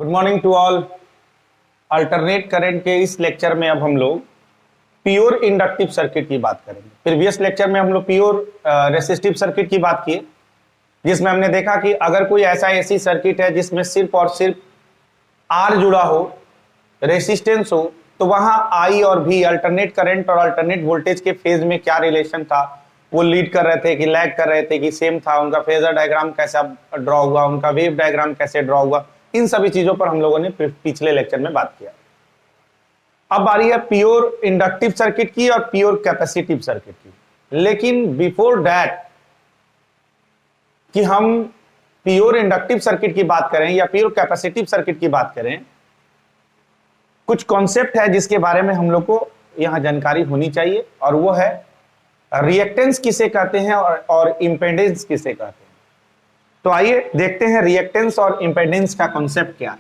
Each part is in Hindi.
Good morning to all. Alternate current के इस लेक्चर में अब हम लोग प्योर इंडक्टिव सर्किट की बात करेंगे। प्रीवियस लेक्चर में हम लोग प्योर रेसिस्टिव सर्किट की बात किए, जिसमें हमने देखा कि अगर कोई ऐसा ऐसी सर्किट है जिसमें सिर्फ और सिर्फ आर जुड़ा हो, रेसिस्टेंस हो, तो वहां आई और भी अल्टरनेट करंट और अल्टरनेट वोल्टेज के फेज में क्या रिलेशन था, वो लीड कर रहे थे कि लैग कर रहे थे कि सेम था, उनका फेजर डायग्राम कैसा ड्रॉ हुआ, उनका वेव डायग्राम कैसे ड्रॉ हुआ, इन सभी चीजों पर हम लोगों ने पिछले लेक्चर में बात किया। अब बारी है प्योर इंडक्टिव सर्किट की और प्योर कैपेसिटिव सर्किट की। लेकिन बिफोर दैट कि हम प्योर इंडक्टिव सर्किट की बात करें या प्योर कैपेसिटिव सर्किट की बात करें, कुछ कॉन्सेप्ट है जिसके बारे में हम लोग को यहां जानकारी होनी चाहिए, और वो है रिएक्टेंस किसे कहते हैं और इंपेडेंस किसे कहते हैं। तो आइए देखते हैं रिएक्टेंस और इंपेडेंस का कॉन्सेप्ट क्या है।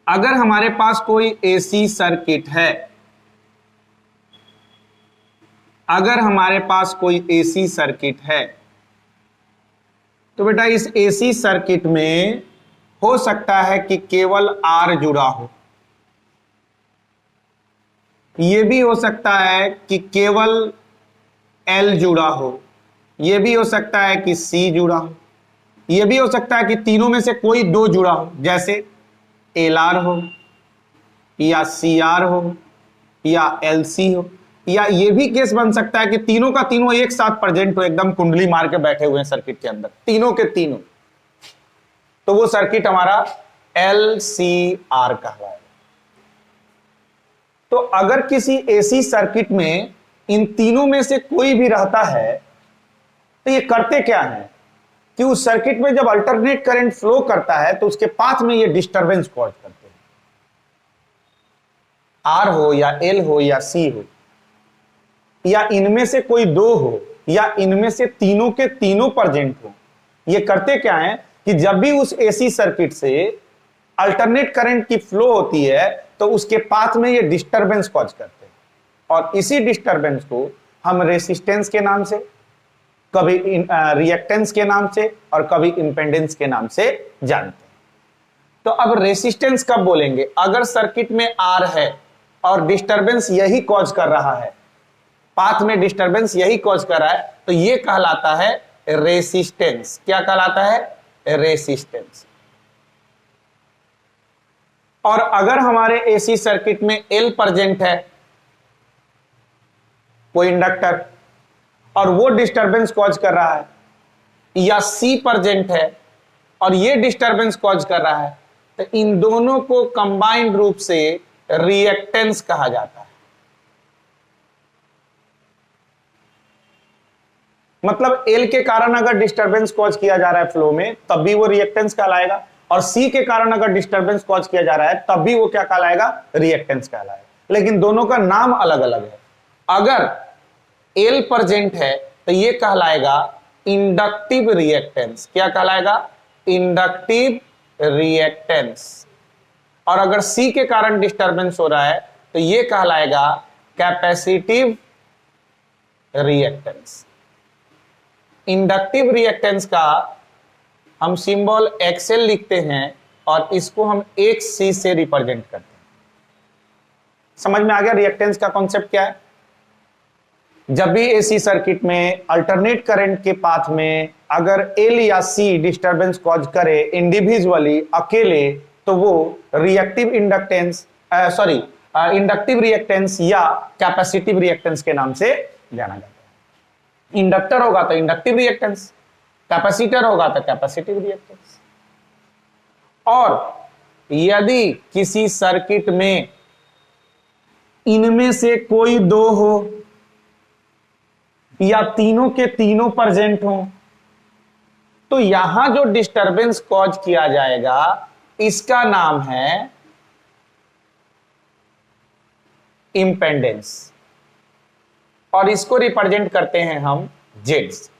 अगर हमारे पास कोई एसी सर्किट है, अगर हमारे पास कोई एसी सर्किट है, तो बेटा इस एसी सर्किट में हो सकता है कि केवल आर जुड़ा हो, यह भी हो सकता है कि केवल एल जुड़ा हो, यह भी हो सकता है कि सी जुड़ा हो, यह भी हो सकता है कि तीनों में से कोई दो जुड़ा हो, जैसे एल आर हो या सी आर हो या एल सी हो, या यह भी केस बन सकता है कि तीनों का तीनों एक साथ प्रेजेंट हो, एकदम कुंडली मार के बैठे हुए हैं सर्किट के अंदर, तीनों के तीनों, तो वो सर्किट हमारा एल सी आर कहलाएगा। तो अगर किसी एसी सर्किट में इन तीनों में से कोई भी रहता है, तो ये करते क्या है कि उस सर्किट में जब अल्टरनेट करंट फ्लो करता है तो उसके पाथ में ये डिस्टरबेंस कॉज करते हैं। आर हो या एल हो या सी हो, या इनमें से कोई दो हो, या इनमें से तीनों के तीनों प्रेजेंट हो, ये करते क्या है कि जब भी उस एसी सर्किट से अल्टरनेट करंट की फ्लो होती है तो उसके पाथ में ये डिस्टरबेंस कॉज करते हैं, और इसी डिस्टरबेंस को हम रेसिस्टेंस के नाम से, कभी रिएक्टेंस के नाम से और कभी इंपेडेंस के नाम से जानते हैं। तो अब रेसिस्टेंस कब बोलेंगे? अगर सर्किट में आर है और डिस्टरबेंस यही कॉज कर रहा है, पाथ में डिस्टरबेंस यही कॉज कर रहा है, तो यह कहलाता है रेसिस्टेंस। क्या कहलाता है? रेसिस्टेंस। और अगर हमारे एसी सर्किट में एल प्रेजेंट है, कोई इंडक्टर, और वो डिस्टरबेंस कॉज कर रहा है, या सी प्रेजेंट है और ये डिस्टरबेंस कॉज कर रहा है, तो इन दोनों को कंबाइंड रूप से रिएक्टेंस कहा जाता है। मतलब एल के कारण अगर डिस्टरबेंस कॉज किया जा रहा है फ्लो में, तब भी वो रिएक्टेंस कहलाएगा, और सी के कारण अगर डिस्टरबेंस कॉज किया जा रहा है तब भी वो क्या कहलाएगा? रिएक्टेंस कहलाएगा। लेकिन दोनों का नाम अलग अलग है। अगर एल प्रेजेंट है तो ये कहलाएगा इंडक्टिव रिएक्टेंस। क्या कहलाएगा? Inductive reactance. और अगर सी के कारण डिस्टरबेंस हो रहा है तो ये कहलाएगा कैपेसिटिव रिएक्टेंस। इंडक्टिव रिएक्टेंस का हम सिंबल एक्सएल लिखते हैं और इसको हम एक सी से रिप्रेजेंट करते हैं। समझ में आ गया रिएक्टेंस का कॉन्सेप्ट क्या है? जब भी एसी सर्किट में अल्टरनेट करंट के पाथ में अगर एल या सी डिस्टरबेंस कॉज करे इंडिविजुअली, अकेले, तो वो रिएक्टिव इंडक्टेंस इंडक्टिव रिएक्टेंस या कैपेसिटिव रिएक्टेंस के नाम से जाना जाता है। इंडक्टर होगा तो इंडक्टिव रिएक्टेंस, कैपेसिटर होगा तो कैपेसिटिव रिएक्टेंस। और यदि किसी सर्किट में इनमें से कोई दो हो या तीनों के तीनों प्रेजेंट हो, तो यहां जो डिस्टरबेंस कॉज किया जाएगा इसका नाम है इंपेडेंस, और इसको रिप्रेजेंट करते हैं हम जेड से।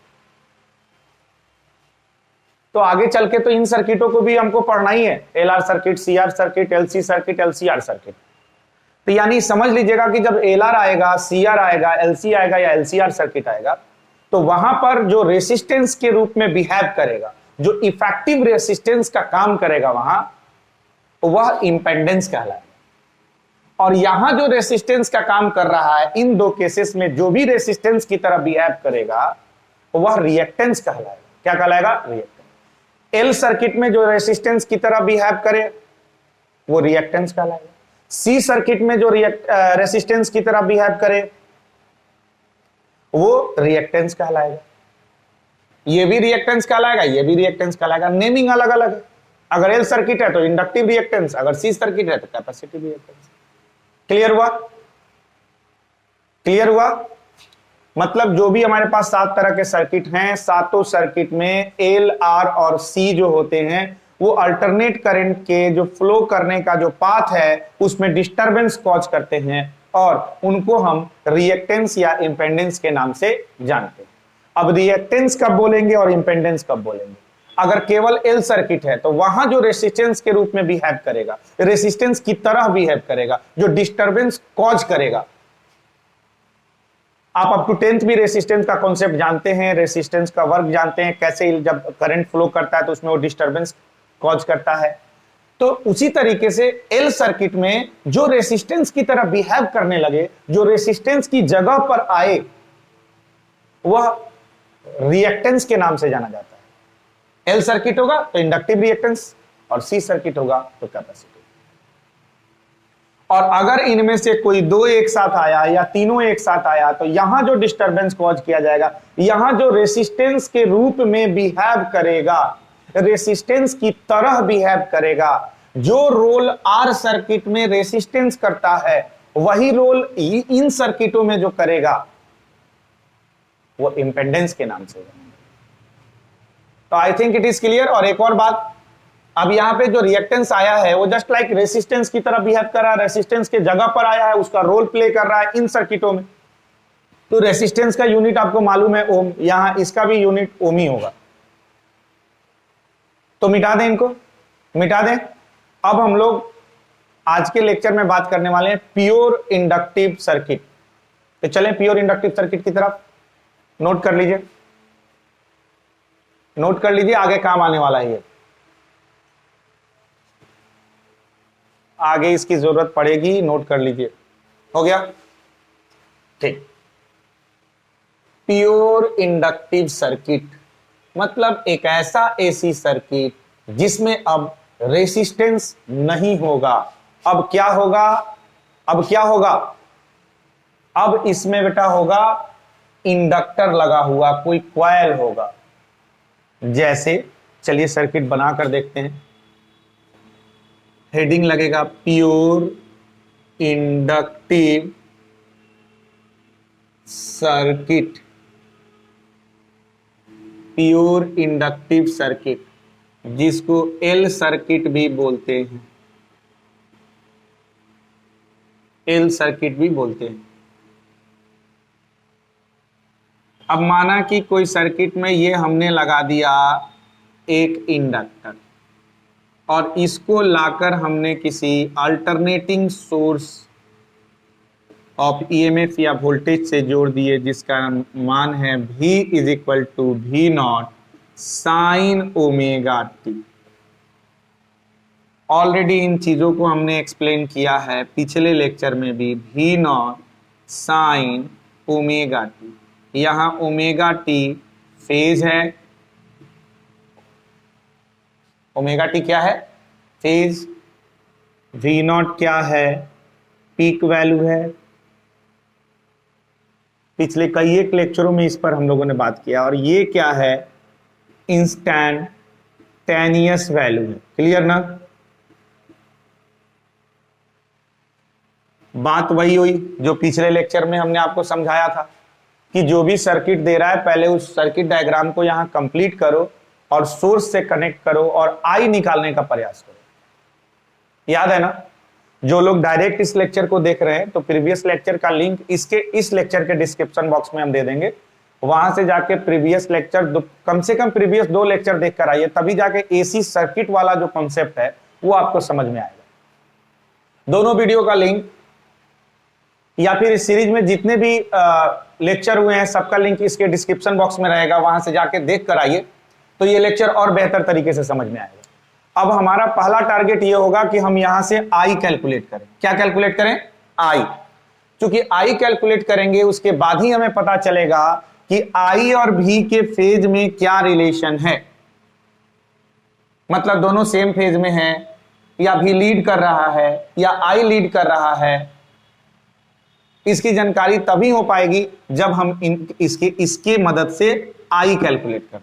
तो आगे चल के तो इन सर्किटों को भी हमको पढ़ना ही है, L R circuit, C R circuit, L C circuit, L C R circuit. तो यानी समझ लीजिएगा कि जब एल आर आएगा, सी आर आएगा, एल सी आएगा या एल सी आर सर्किट आएगा, तो वहां पर जो रेसिस्टेंस के रूप में बिहेव करेगा, जो इफेक्टिव रेसिस्टेंस का काम करेगा वहां, वह इंपेंडेंस कहलाएगा। और यहां जो रेसिस्टेंस का काम कर रहा है, इन दो केसेस में जो भी रेसिस्टेंस की तरह बिहेव करेगा वह रिएक्टेंस कहलाएगा। क्या कहलाएगा? रिएक्टेंस। एल सर्किट में जो रेसिस्टेंस की तरह बिहेव करे वो रिएक्टेंस कहलाएगा। सी सर्किट में जो रेसिस्टेंस की तरह बिहेव करे वो रिएक्टेंस कहलाएगा। ये भी रिएक्टेंस कहलाएगा, ये भी रिएक्टेंस कहलाएगा। नेमिंग अलग अलग है। अगर एल सर्किट है तो इंडक्टिव रिएक्टेंस, अगर सी सर्किट है तो कैपेसिटिव रिएक्टेंस। क्लियर हुआ? क्लियर हुआ? मतलब जो भी हमारे पास 7 तरह के सर्किट हैं, सातों सर्किट में एल, आर और सी जो होते हैं वो अल्टरनेट करंट के जो फ्लो करने का जो पाथ है उसमें डिस्टरबेंस कॉज करते हैं और उनको हम रिएक्टेंस या इंपेंडेंस के नाम से जानते हैं। अब रिएक्टेंस कब बोलेंगे और इंपेंडेंस कब बोलेंगे? अगर केवल एल सर्किट है तो वहां जो रेसिस्टेंस के रूप में बिहेव करेगा, रेसिस्टेंस की तरह बिहेव करेगा, जो डिस्टरबेंस कॉज करेगा। आप अप टू 10th भी रेसिस्टेंस का कॉन्सेप्ट जानते हैं, रेसिस्टेंस का वर्क जानते हैं, कैसे जब करंट फ्लो करता है तो उसमें वो डिस्टरबेंस कॉज करता है। तो उसी तरीके से एल सर्किट में जो रेसिस्टेंस की तरह बिहेव करने लगे, जो रेसिस्टेंस की जगह पर आए, वह रिएक्टेंस के नाम से जाना जाता है। एल सर्किट होगा तो इंडक्टिव रिएक्टेंस और सी सर्किट होगा तो कैपेसिटिव। और अगर इनमें से कोई दो एक साथ आया या तीनों एक साथ आया तो यहां जो डिस्टरबेंस कॉज किया जाएगा, यहां जो रेसिस्टेंस के रूप में बिहेव करेगा, रेसिस्टेंस की तरह बिहेव करेगा, जो रोल आर सर्किट में रेसिस्टेंस करता है वही रोल इन सर्किटों में जो करेगा वो इंपेंडेंस के नाम से। तो I think it is clear. और एक और बात, अब यहां पे जो रिएक्टेंस आया है वो जस्ट लाइक रेसिस्टेंस की तरह बिहेव कर रहा है, रेसिस्टेंस के जगह पर आया है, उसका रोल प्ले कर रहा है इन सर्किटों में। तो रेसिस्टेंस का यूनिट आपको मालूम है ओम, यहां इसका भी यूनिट ओम ही होगा। तो मिटा दें, इनको मिटा दें। अब हम लोग आज के लेक्चर में बात करने वाले हैं प्योर इंडक्टिव सर्किट। तो चलें प्योर इंडक्टिव सर्किट की तरफ। नोट कर लीजिए, नोट कर लीजिए, आगे काम आने वाला है ये, आगे इसकी जरूरत पड़ेगी, नोट कर लीजिए। हो गया? ठीक। प्योर इंडक्टिव सर्किट मतलब एक ऐसा एसी सर्किट जिसमें अब रेसिस्टेंस नहीं होगा। अब क्या होगा? अब क्या होगा? अब इसमें बेटा होगा इंडक्टर लगा हुआ, कोई कॉइल होगा। जैसे चलिए सर्किट बनाकर देखते हैं। हेडिंग लगेगा pure inductive circuit. Pure inductive circuit जिसको एल सर्किट भी बोलते हैं, एल सर्किट भी बोलते हैं। अब माना कि कोई सर्किट में ये हमने लगा दिया एक इंडक्टर और इसको लाकर हमने किसी अल्टरनेटिंग सोर्स ऑफ ईएमएफ या वोल्टेज से जोड़ दिए, जिसका मान है V is equal to V naught sine omega t. Already इन चीजों को हमने एक्सप्लेन किया है पिछले लेक्चर में भी। V naught sine omega T, यहां ओमेगा टी फेज है। ओमेगा टी क्या है? फेज। V नॉट क्या है? पीक वैल्यू है। पिछले कई एक लेक्चरों में इस पर हम लोगों ने बात किया। और ये क्या है? इंस्टैंटेनियस वैल्यू है। क्लियर ना? बात वही हुई जो पिछले लेक्चर में हमने आपको समझाया था कि जो भी सर्किट दे रहा है पहले उस सर्किट डायग्राम को यहां कंप्लीट करो और सोर्स से कनेक्ट करो और आई निकालने का प्रयास करो। याद है ना? जो लोग डायरेक्ट इस लेक्चर को देख रहे हैं तो प्रीवियस लेक्चर का लिंक इसके इस लेक्चर के डिस्क्रिप्शन बॉक्स में हम दे देंगे। वहां से जाके प्रीवियस लेक्चर कम से कम प्रीवियस 2 लेक्चर देख कर आइए, तभी जाके एसी सर्किट वाला जो कॉन्सेप्ट है वो आपको समझ में आएगा। दोनों वीडियो का लिंक या फिर इस सीरीज में जितने भी लेक्चर हुए हैं सबका लिंक इसके डिस्क्रिप्शन बॉक्स में रहेगा, वहां से जाके देख कर आइए तो ये लेक्चर और बेहतर तरीके से समझ में आएगा। अब हमारा पहला टारगेट ये होगा कि हम यहां से आई कैलकुलेट करें। क्या कैलकुलेट करें? आई। क्योंकि आई कैलकुलेट करेंगे उसके बाद ही हमें पता चलेगा कि आई और भी के फेज में क्या रिलेशन है, मतलब दोनों सेम फेज में हैं, या भी लीड कर रहा है या आई लीड कर रहा है। इसकी जानकारी तभी हो पाएगी जब हम इसके मदद से आई कैलकुलेट करें।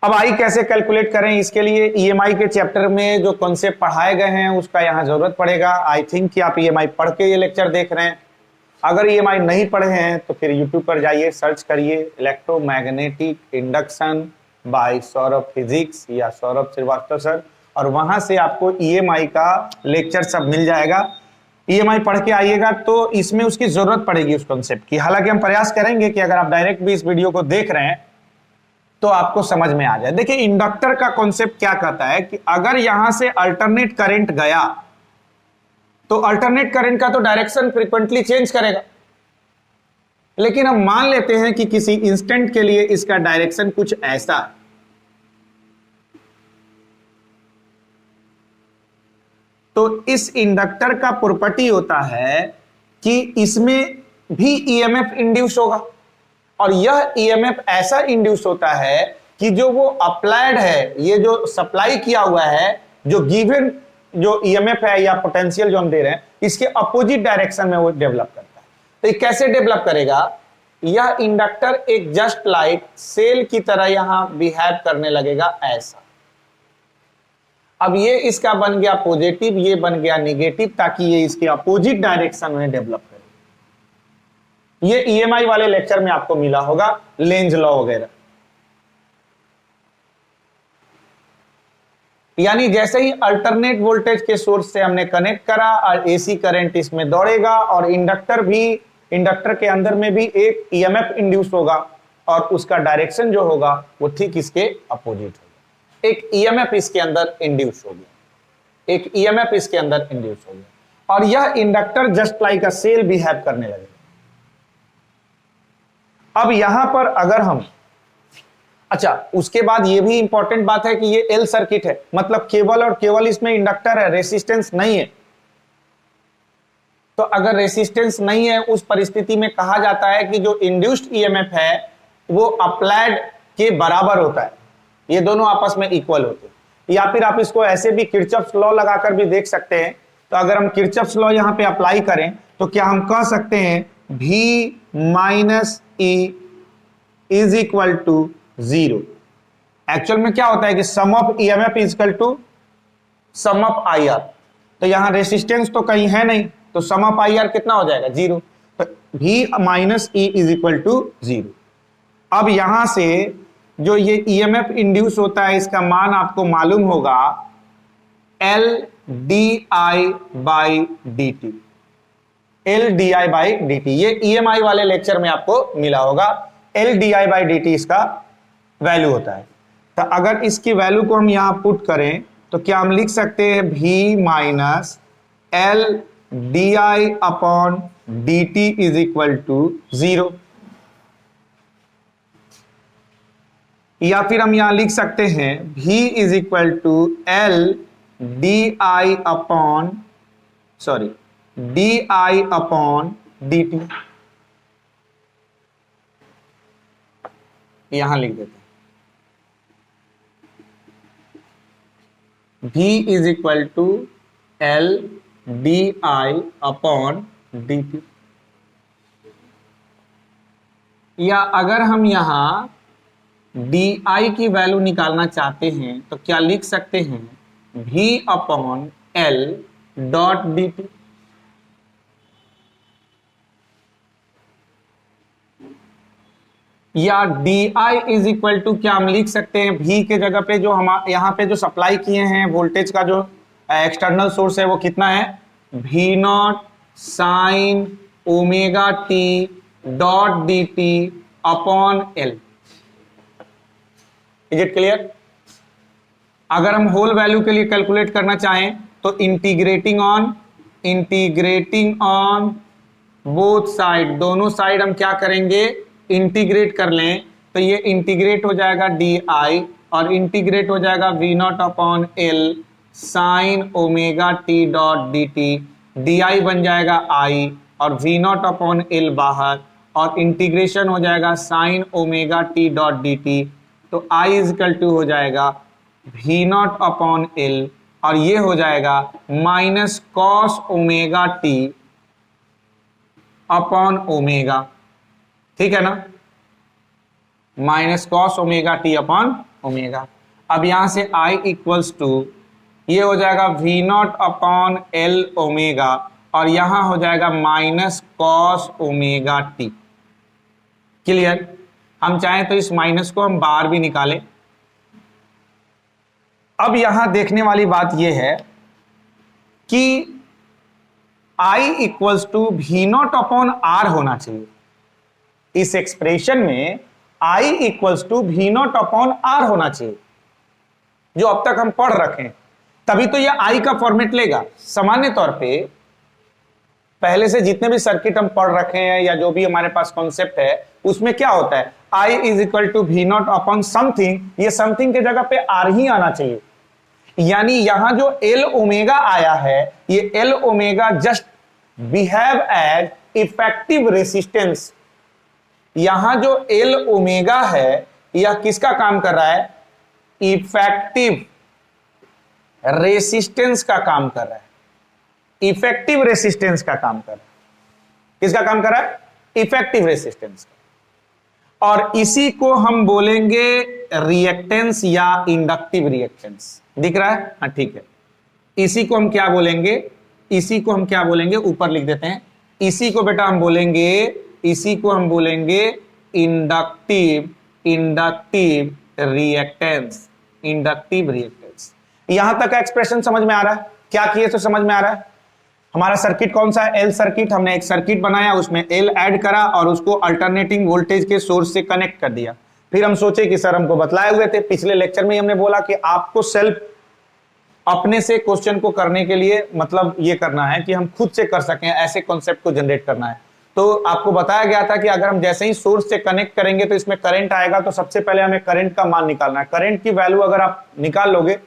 अब आई कैसे कैलकुलेट करें, इसके लिए ईएमआई के चैप्टर में जो कॉन्सेप्ट पढ़ाए गए हैं उसका यहां जरूरत पड़ेगा। आई थिंक कि आप ईएमआई पढ़ के ये लेक्चर देख रहे हैं। अगर ईएमआई नहीं पढ़े हैं तो फिर यूट्यूब पर जाइए, सर्च करिए electromagnetic induction by Saurabh physics या सौरभ श्रीवास्तव सर, और वहां से आपको ईएमआई का लेक्चर सब मिल जाएगा। ईएमआई पढ़ के आइएगा तो इसमें उसकी जरूरत पड़ेगी उस कॉन्सेप्ट की। हालांकि हम प्रयास करेंगे कि अगर आप डायरेक्ट भी इस वीडियो को देख रहे हैं तो आपको समझ में आ जाए। देखिए इंडक्टर का कॉन्सेप्ट क्या कहता है कि अगर यहां से अल्टरनेट करंट गया तो अल्टरनेट करंट का तो डायरेक्शन फ्रीक्वेंटली चेंज करेगा, लेकिन हम मान लेते हैं कि किसी इंस्टेंट के लिए इसका डायरेक्शन कुछ ऐसा है। तो इस इंडक्टर का प्रॉपर्टी होता है कि इसमें भी ईएमएफ इंड्यूस होगा, और यह ईएमएफ ऐसा इंड्यूस होता है कि जो वो अप्लाइड है, ये जो सप्लाई किया हुआ है, जो गिवन जो ईएमएफ है या पोटेंशियल जो हम दे रहे हैं, इसके अपोजिट डायरेक्शन में वो डेवलप करता है। तो ये कैसे डेवलप करेगा? यह इंडक्टर एक जस्ट लाइक सेल की तरह यहां बिहेव करने लगेगा ऐसा। अब ये इसका बन गया पॉजिटिव, ये बन गया नेगेटिव, ताकि ये इसके अपोजिट डायरेक्शन में डेवलप करे। ये ईएमआई वाले लेक्चर में आपको मिला होगा, लेंज लॉ वगैरह। यानी जैसे ही अल्टरनेट वोल्टेज के सोर्स से हमने कनेक्ट करा और एसी करंट इसमें दौड़ेगा, और इंडक्टर के अंदर में भी एक ईएमएफ इंड्यूस होगा, और उसका डायरेक्शन जो होगा वो ठीक इसके अपोजिट होगा। एक ईएमएफ इसके अंदर इंड्यूस हो गया, एक ईएमएफ इसके अंदर इंड्यूस हो गया, और यह inductor just like a cell behave करने लगेगा। अब यहां पर अगर हम, अच्छा उसके बाद ये भी इंपॉर्टेंट बात है कि ये एल सर्किट है, मतलब केवल और केवल इसमें इंडक्टर है, रेसिस्टेंस नहीं है। तो अगर रेसिस्टेंस नहीं है उस परिस्थिति में कहा जाता है कि जो इंड्यूस्ड ईएमएफ है वो अप्लाइड के बराबर होता है, ये दोनों आपस में इक्वल होते हैं। या फिर आप इसको ऐसे भी किरचॉफ्स लॉ लगाकर भी देख सकते हैं। तो अगर हम किरचॉफ्स लॉ यहां पे अप्लाई करें तो क्या हम कह सकते हैं V minus E is equal to 0। Actual में क्या होता है कि sum of EMF is equal to sum of IR. तो यहां रेसिस्टेंस तो कहीं है नहीं, तो सम ऑफ आईआर कितना हो जाएगा? 0। तो V minus E is equal to 0। अब यहां से जो ये ईएमएफ इंड्यूस होता है इसका मान आपको मालूम होगा L di by dt, L di by dt। ये ईएमआई वाले लेक्चर में आपको मिला होगा, L di बाई dt इसका वैल्यू होता है। तो अगर इसकी वैल्यू को हम यहां पुट करें तो क्या हम लिख सकते हैं V minus L di upon dt is equal to 0। या फिर हम यहां लिख सकते हैं V is equal to L di upon di upon dt। यहां लिख देते हैं V is equal to L di upon dt। या अगर हम यहां di की वैल्यू निकालना चाहते हैं तो क्या लिख सकते हैं V upon L dot dt। या di इज इक्वल टू क्या हम लिख सकते हैं V के जगह पे जो हम यहां पे जो सप्लाई किए हैं वोल्टेज का जो एक्सटर्नल सोर्स है वो कितना है? V naught sine omega t dot dt upon L। Is it clear? अगर हम होल वैल्यू के लिए कैलकुलेट करना चाहें तो इंटीग्रेटिंग ऑन बोथ साइड, दोनों साइड हम क्या करेंगे? इंटीग्रेट कर लें। तो ये इंटीग्रेट हो जाएगा di और इंटीग्रेट हो जाएगा V not upon L sine omega T dot D t, d I बन जाएगा आई और वी नॉट अपॉन एल बाहर और इंटीग्रेशन हो जाएगा sine omega T dot D T, तो आई इज इक्वल टू हो जाएगा वी नॉट अपॉन एल और ये हो जाएगा minus cos omega T upon omega, ठीक है ना, minus cos omega T upon omega. अब यहां से आई इक्वल्स टू ये हो जाएगा V not upon L omega और यहां हो जाएगा minus cos omega t. Clear? हम चाहें तो इस माइनस को हम बाहर भी निकालें। अब यहां देखने वाली बात यह है कि I equals to V not upon R होना चाहिए। इस एक्सप्रेशन में I equals to V not upon R होना चाहिए, जो अब तक हम पढ़ रखे हैं, तभी तो यह I का फॉर्मेट लेगा। सामान्य तौर पे पहले से जितने भी सर्किट हम पढ़ रखे हैं या जो भी हमारे पास कॉन्सेप्ट है उसमें क्या होता है, I is equal to V not upon something, ये समथिंग के जगह पे आर ही आना चाहिए। यानी यहां जो एल ओमेगा आया है ये L omega just behave as effective resistance. यहां जो एल ओमेगा है यह किसका काम कर रहा है, इफेक्टिव रेसिस्टेंस का काम कर रहा है, इफेक्टिव रेसिस्टेंस का काम कर रहा है। किसका काम कर रहा है, इफेक्टिव रेसिस्टेंस का। और इसी को हम बोलेंगे रिएक्टेंस या इंडक्टिव रिएक्टेंस। दिख रहा है? हाँ ठीक है। इसी को हम क्या बोलेंगे, इसी को हम क्या बोलेंगे, ऊपर लिख देते हैं। इसी को बेटा हम बोलेंगे, इसी को हम बोलेंगे इंडक्टिव रिएक्टेंस, इंडक्टिव रिएक्टेंस। यहां तक का एक्सप्रेशन समझ में आ रहा है? क्या किए तो समझ में आ रहा है? हमारा सर्किट कौन सा है, एल सर्किट। हमने एक सर्किट बनाया, उसमें एल ऐड करा और उसको अल्टरनेटिंग वोल्टेज के सोर्स से कनेक्ट कर दिया। फिर हम सोचे कि सर हमको बतलाए हुए थे पिछले लेक्चर में, हमने बोला कि आपको सेल्फ अपने से क्वेश्चन को करने के लिए मतलब ये करना है कि हम खुद से कर सकें, ऐसे कॉन्सेप्ट को जनरेट करना है। तो आपको बताया गया था कि अगर हम जैसे ही सोर्स से कनेक्ट करेंगे तो इसमें करंट आएगा, तो सबसे पहले हमें करंट का मान निकालना है। करंट की वैल्यू अगर आप निकाल लोगे,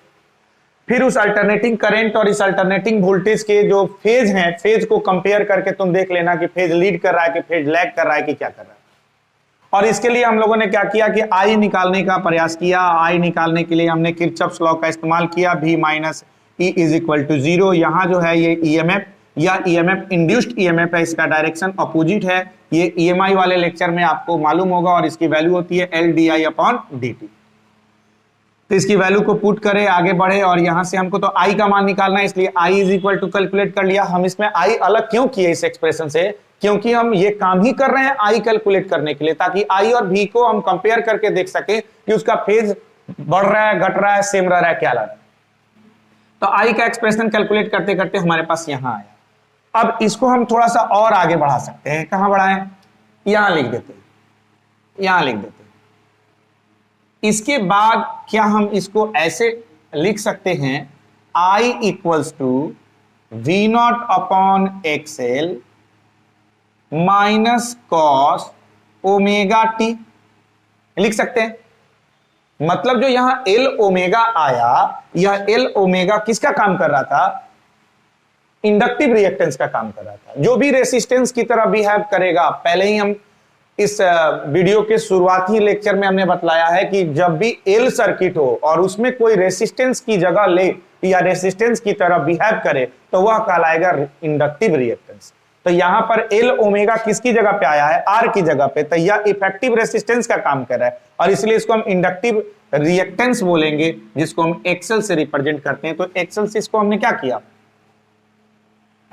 फिर उस अल्टरनेटिंग करंट और इस अल्टरनेटिंग वोल्टेज के जो फेज हैं, फेज को कंपेयर करके तुम देख लेना कि फेज लीड कर रहा है कि फेज लैग कर रहा है कि क्या कर रहा है। और इसके लिए हम लोगों ने क्या किया कि आई निकालने का प्रयास किया। आई निकालने के लिए हमने किरचॉफ्स लॉ का इस्तेमाल किया, V minus E is equal to 0। यहां जो है ये ईएमएफ या ईएमएफ इंड्यूस्ड ईएमएफ है, इसका डायरेक्शन अपोजिट है। ये ईएमआई वाले लेक्चर में आपको मालूम होगा और इसकी वैल्यू होती है L d I upon d T. तो इसकी वैल्यू को पुट करें, आगे बढ़े और यहां से हमको तो आई का मान निकालना है, इसलिए आई इज इक्वल टू कैलकुलेट कर लिया। हम इसमें आई अलग क्यों किए इस एक्सप्रेशन से, क्योंकि हम ये काम ही कर रहे हैं आई कैलकुलेट करने के लिए, ताकि आई और भी को हम कंपेयर करके देख सके कि उसका फेज बढ़ रहा है, घट रहा है, सेम रह रहा है, क्या लग रहा है। तो आई का एक्सप्रेशन कैलकुलेट करते करते हमारे पास यहां आया। अब इसको हम थोड़ा सा और आगे बढ़ा सकते हैं। कहां बढ़ाएं, यहां लिख देते हैं, यहां लिख देते हैं। इसके बाद क्या हम इसको ऐसे लिख सकते हैं, I equals to V not upon XL minus cos omega T, लिख सकते हैं। मतलब जो यहां एल ओमेगा आया, यह एल ओमेगा किसका काम कर रहा था, इंडक्टिव रिएक्टेंस का काम कर रहा था, जो भी रेसिस्टेंस की तरह बिहेव करेगा। पहले ही हम इस वीडियो के शुरुआती लेक्चर में हमने बतलाया है कि जब भी एल सर्किट हो और उसमें कोई रेसिस्टेंस की जगह ले या रेसिस्टेंस की तरह बिहेव करे तो वह कहलाएगा इंडक्टिव रिएक्टेंस। तो यहां पर एल ओमेगा किसकी जगह पे आया है, आर की जगह पे, तो यह इफेक्टिव रेसिस्टेंस का काम कर रहा है और इसलिए इसको हम इंडक्टिव रिएक्टेंस बोलेंगे, जिसको हम एक्सएल से रिप्रेजेंट करते हैं। तो एक्सएल से इसको हमने क्या किया,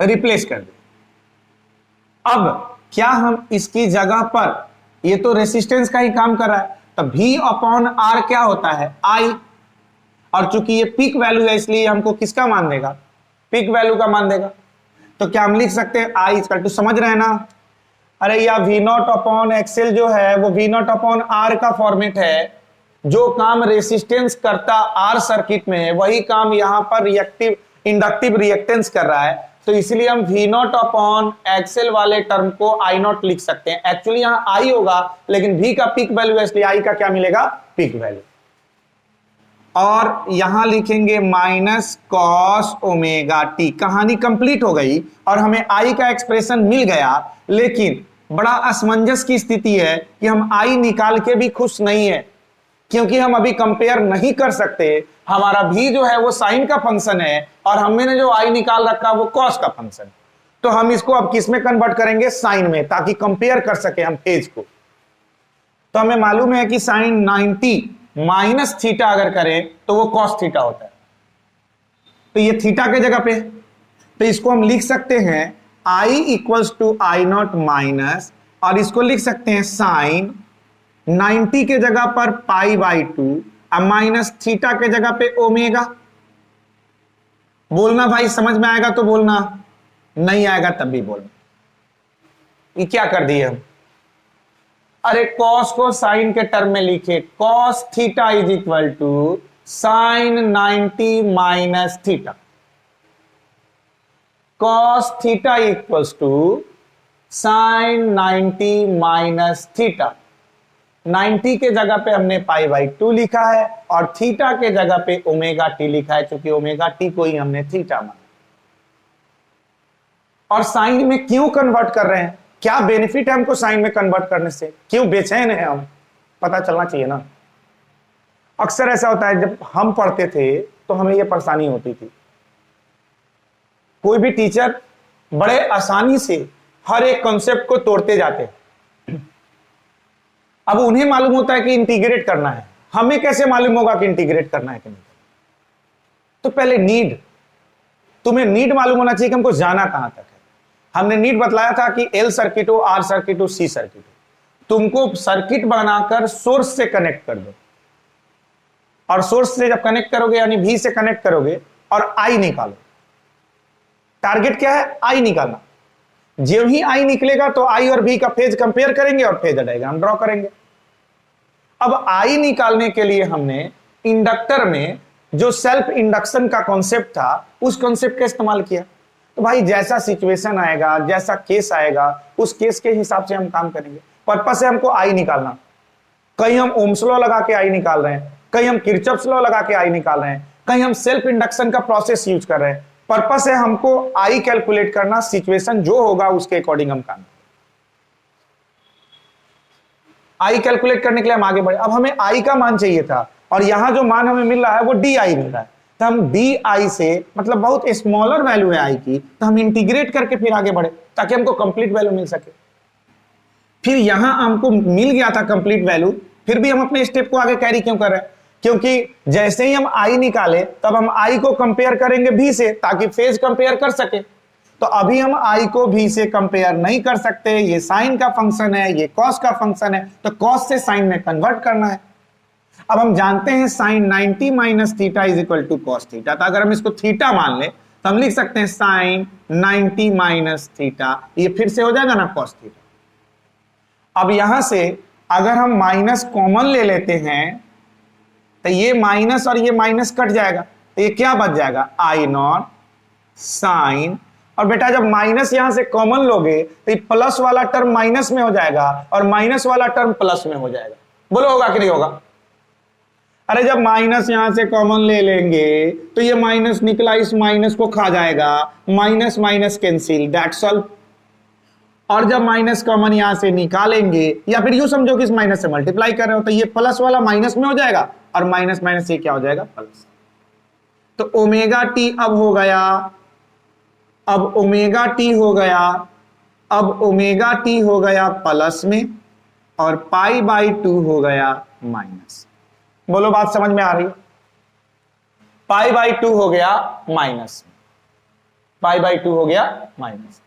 रिप्लेस कर दिया। अब क्या हम इसकी जगह पर, ये तो रेसिस्टेंस का ही काम कर रहा है, तो V अपॉन आर क्या होता है, I, और चूंकि ये पीक वैल्यू है इसलिए हमको किसका मान देगा, पीक वैल्यू का मान देगा। तो क्या हम लिख सकते हैं I इक्वल टू, समझ रहे हैं ना, अरे या V नॉट अपॉन एक्सएल जो है वो V नॉट अपॉन आर का फॉर्मेट है। जो काम रेसिस्टेंस करता आर सर्किट में है वही काम यहां पर रिएक्टिव इंडक्टिव रिएक्टेंस कर रहा है। तो इसलिए हम V नॉट अपॉन एक्सएल वाले टर्म को I नॉट लिख सकते हैं। एक्चुअली यहां I होगा लेकिन V का पीक वैल्यू है इसलिए I का क्या मिलेगा, पीक वैल्यू। और यहां लिखेंगे माइनस कॉस ओमेगा टी। कहानी कंप्लीट हो गई और हमें आई का एक्सप्रेशन मिल गया, लेकिन बड़ा असमंजस की स्थिति है कि हम आई निकाल के भी खुश नहीं है, क्योंकि हम अभी कंपेयर नहीं कर सकते। हमारा भी जो है वो साइन का फंक्शन है और हमने जो आई निकाल रखा वो कॉस का फंक्शन। तो हम इसको अब किस में कन्वर्ट करेंगे? साइन में, ताकि कंपेयर कर सके हम फेज को। तो हमें मालूम है कि साइन 90 माइनस थीटा अगर करें तो वो कॉस थीटा होता है। तो ये थीटा के जगह पे, तो इसको हम लिख सकते हैं I equals to I not minus, और इसको लिख सकते हैं साइन 90 के जगह पर पाई बाई 2 अब माइनस थीटा के जगह पे ओमेगा। बोलना भाई, समझ में आएगा तो बोलना, नहीं आएगा तब भी बोलना। ये क्या कर दिए हम? अरे कॉस को साइन के टर्म में लिखे, cos theta is equal to sine 90 minus theta. Cos theta equals to sine 90 minus theta. 90 के जगह पे हमने पाई बाई 2 लिखा है और थीटा के जगह पे ओमेगा टी लिखा है, क्योंकि ओमेगा टी को ही हमने थीटा माना। और साइन में क्यों कन्वर्ट कर रहे हैं? क्या बेनिफिट है हमको साइन में कन्वर्ट करने से? क्यों बेचैन है हम? पता चलना चाहिए ना। अक्सर ऐसा होता है, जब हम पढ़ते थे तो हमें यह परेशानी होती थी। कोई भी टीचर बड़े आसानी से हर एक कॉन्सेप्ट को तोड़ते जाते हैं। अब उन्हें मालूम होता है कि इंटीग्रेट करना है, हमें कैसे मालूम होगा कि इंटीग्रेट करना है कि नहीं? तो पहले नीड, तुम्हें नीड मालूम होना चाहिए कि हमको जाना कहां तक है। हमने नीड बतलाया था कि एल सर्किट हो, आर सर्किट हो, सी सर्किट हो, तुमको सर्किट बनाकर सोर्स से कनेक्ट कर दो, और सोर्स से जब कनेक्ट करोगे यानी भी से कनेक्ट करोगे और आई निकालो। टारगेट क्या है? आई निकालना। जब ही आई निकलेगा तो आई और भी का फेज कंपेयर करेंगे और फेज डायग्राम ड्रॉ करेंगे। अब आई निकालने के लिए हमने इंडक्टर में जो सेल्फ इंडक्शन का कॉन्सेप्ट था उस कॉन्सेप्ट का इस्तेमाल किया। तो भाई जैसा सिचुएशन आएगा, जैसा केस आएगा, उस केस के हिसाब से हम काम करेंगे। पर्पस है हमको आई निकालना। कहीं हम ओम्स लॉ लगा के आई निकाल रहे हैं, कहीं हम किरचॉफ्स लॉ लगा के आई निकाल रहे हैं, कहीं हम सेल्फ इंडक्शन का प्रोसेस यूज कर रहे हैं। पर्पस है हमको आई कैलकुलेट करना, सिचुएशन जो होगा उसके अकॉर्डिंग हम काम। आई कैलकुलेट करने के लिए हम आगे बढ़े। अब हमें आई का मान चाहिए था और यहां जो मान हमें मिल रहा है वो डी आई मिल रहा है। तो हम डी आई से, मतलब बहुत स्मॉलर वैल्यू है आई की, तो हम इंटीग्रेट करके फिर आगे बढ़े ताकि हमको कंप्लीट वैल्यू मिल सके। फिर यहां हमको मिल गया था कंप्लीट वैल्यू, फिर भी हम अपने स्टेप को आगे कैरी क्यों कर रहे हैं? क्योंकि जैसे ही हम आई निकाले तब हम आई को कंपेयर करेंगे भी से, ताकि फेज कंपेयर कर सके। तो अभी हम आई को भी से कंपेयर नहीं कर सकते, ये साइन का फंक्शन है, ये कॉस का फंक्शन है, तो कॉस से साइन में कन्वर्ट करना है। अब हम जानते हैं sine 90 minus theta is equal to cos theta. तो अगर हम इसको थीटा मान ले तो हम लिख सकते हैं साइन 90 माइनस थीटा, ये फिर से हो जाएगा ना कॉस थीटा। अब यहां से अगर हम माइनस कॉमन ले लेते हैं तो ये माइनस और ये माइनस कट जाएगा, तो ये क्या बच जाएगा? आई नॉट साइन। और बेटा जब माइनस यहां से कॉमन लोगे तो ये प्लस वाला टर्म माइनस में हो जाएगा और माइनस वाला टर्म प्लस में हो जाएगा। बोलो होगा कि नहीं होगा? अरे जब माइनस यहां से कॉमन ले लेंगे तो ये माइनस निकला, इस माइनस को खा जाएगा, minus minus cancel, that's all. और जब माइनस कॉमन यहां से निकालेंगे, या फिर यूं समझो कि इस माइनस से मल्टीप्लाई कर रहे हो, तो ये प्लस वाला माइनस में हो जाएगा और माइनस माइनस से क्या हो जाएगा? प्लस। तो ओमेगा टी अब हो गया, अब ओमेगा टी हो गया, अब ओमेगा टी हो गया प्लस में और पाई बाई 2 हो गया माइनस। बोलो बात समझ में आ रही है? पाई बाई 2 हो गया माइनस, पाई बाई 2 हो गया माइनस।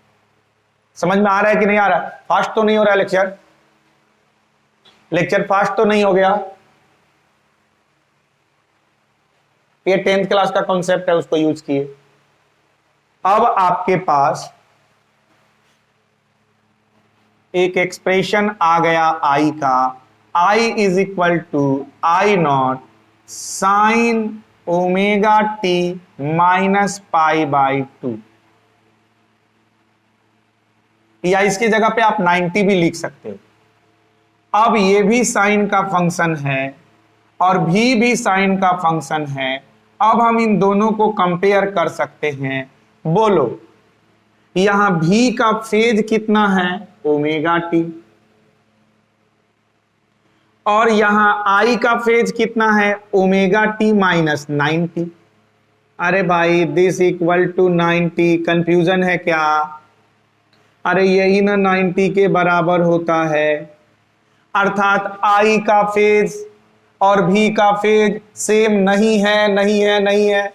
समझ में आ रहा है कि नहीं आ रहा? फास्ट तो नहीं हो रहा है लेक्चर? लेक्चर फास्ट तो नहीं हो गया? ये 10th क्लास का कॉन्सेप्ट है, उसको यूज किए। अब आपके पास एक एक्सप्रेशन आ गया आई का, I is equal to I not sine omega T minus pi by 2, या इसकी जगह पे आप 90 भी लिख सकते हो। अब ये भी साइन का फंक्शन है और भी साइन का फंक्शन है। अब हम इन दोनों को कंपेयर कर सकते हैं। बोलो यहां भी का फेज कितना है, ओमेगा टी, और यहां आई का फेज कितना है, ओमेगा टी माइनस 90। अरे भाई दिस इक्वल टू 90, कंफ्यूजन है क्या? अरे यही ना 90 के बराबर होता है, अर्थात आई का फेज और भी का फेज सेम नहीं है, नहीं है, नहीं है।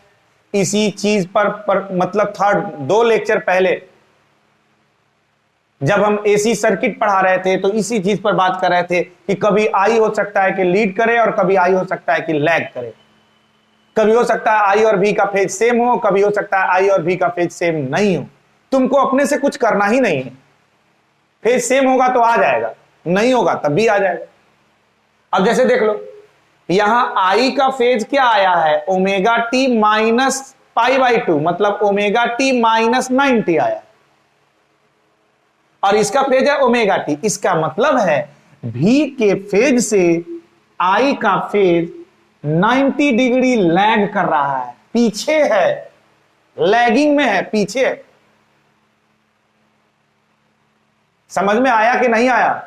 इसी चीज पर मतलब थर्ड 2 लेक्चर पहले जब हम एसी सर्किट पढ़ा रहे थे तो इसी चीज पर बात कर रहे थे कि कभी आई हो सकता है कि लीड करे और कभी आई हो सकता है कि लैग करे। कभी हो सकता है आई और भी का फेज सेम हो, कभी हो सकता है आई और भी का फेज सेम नहीं हो। तुमको अपने से कुछ करना ही नहीं है। फेज सेम होगा तो आ जाएगा, नहीं होगा तब भी आ जाएगा। अब जैसे देख लो यहां आई का फेज क्या आया है, omega T minus pi by 2, मतलब ओमेगा टी माइनस 90 आया, और इसका फेज है ओमेगा टी। इसका मतलब है भी के फेज से आई का फेज 90 डिग्री लैग कर रहा है, पीछे है, लैगिंग में है, पीछे है। समझ में आया कि नहीं आया?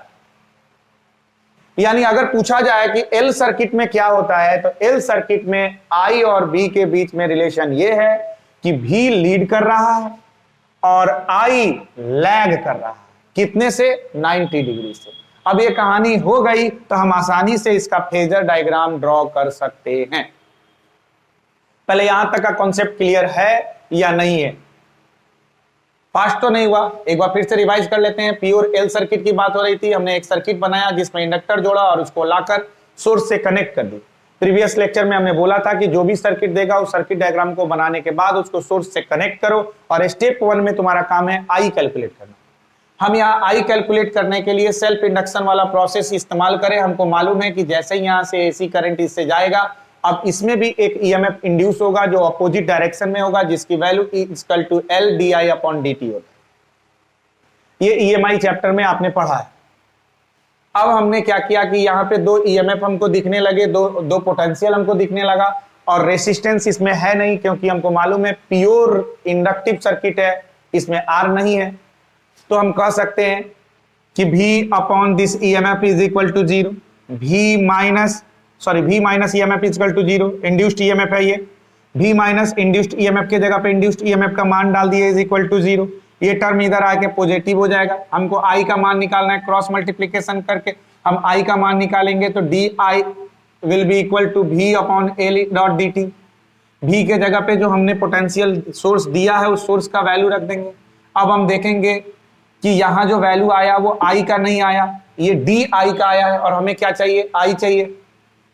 यानी अगर पूछा जाए कि एल सर्किट में क्या होता है, तो एल सर्किट में आई और बी के बीच में रिलेशन यह है कि भी लीड कर रहा है और आई लैग कर रहा है। कितने से? 90 डिग्री से। अब ये कहानी हो गई तो हम आसानी से इसका फेजर डायग्राम ड्रॉ कर सकते हैं। पहले यहां तक का कॉन्सेप्ट क्लियर है या नहीं है? फास्ट तो नहीं हुआ, एक बार फिर से रिवाइज कर लेते हैं। प्योर एल सर्किट की बात हो रही थी, हमने एक सर्किट बनाया जिसमें इंडक्टर जोड़ा और उसको लाकर सोर्स से कनेक्ट कर दी। प्रीवियस लेक्चर में हमने बोला था कि जो भी सर्किट देगा उस सर्किट डायग्राम को बनाने के बाद उसको सोर्स से कनेक्ट करो और स्टेप 1 में तुम्हारा काम है आई कैलकुलेट करना। हम यहाँ आई कैलकुलेट करने के लिए सेल्फ इंडक्शन वाला प्रोसेस इस्तेमाल करें। हमको मालूम है कि जैसे ही यहाँ से एसी करंट इससे जाएगा, अब इसमें भी एक ईएमएफ इंड्यूस होगा जो अपोजिट डायरेक्शन में होगा, जिसकी value equal to L d I upon d t होता है। ये ईएमआई चैप्टर में आपने पढ़ा है। अब हमने क्या किया कि यहाँ पे 2 ईएमएफ हमको दिखने लगे, दो पोटेंशियल हमको दिखने लगा, और रेसिस्टेंस इसमें है नहीं क्योंकि हमको मालूम है प्योर इंडक्टिव सर्किट है, इसमें आर नहीं है। तो हम कह सकते हैं कि V upon this EMF is equal to 0, V minus EMF is equal to 0, induced EMF है ये। V माइनस इंड्यूस्ड EMF के जगह पे इंड्यूस्ड EMF का मान डाल दिए इज इक्वल टू 0। ये टर्म इधर आके पॉजिटिव हो जाएगा। हमको I का मान निकालना है, क्रॉस मल्टीप्लीकेशन करके हम I का मान निकालेंगे तो DI will be equal to V upon L dot dt। V के जगह पे जो हमने पोटेंशियल सोर्स दिया है उस सोर्स का वैल्यू रख देंगे। अब हम देखेंगे कि यहां जो वैल्यू आया वो आई का नहीं आया, ये डी आई का आया है, और हमें क्या चाहिए, आई चाहिए।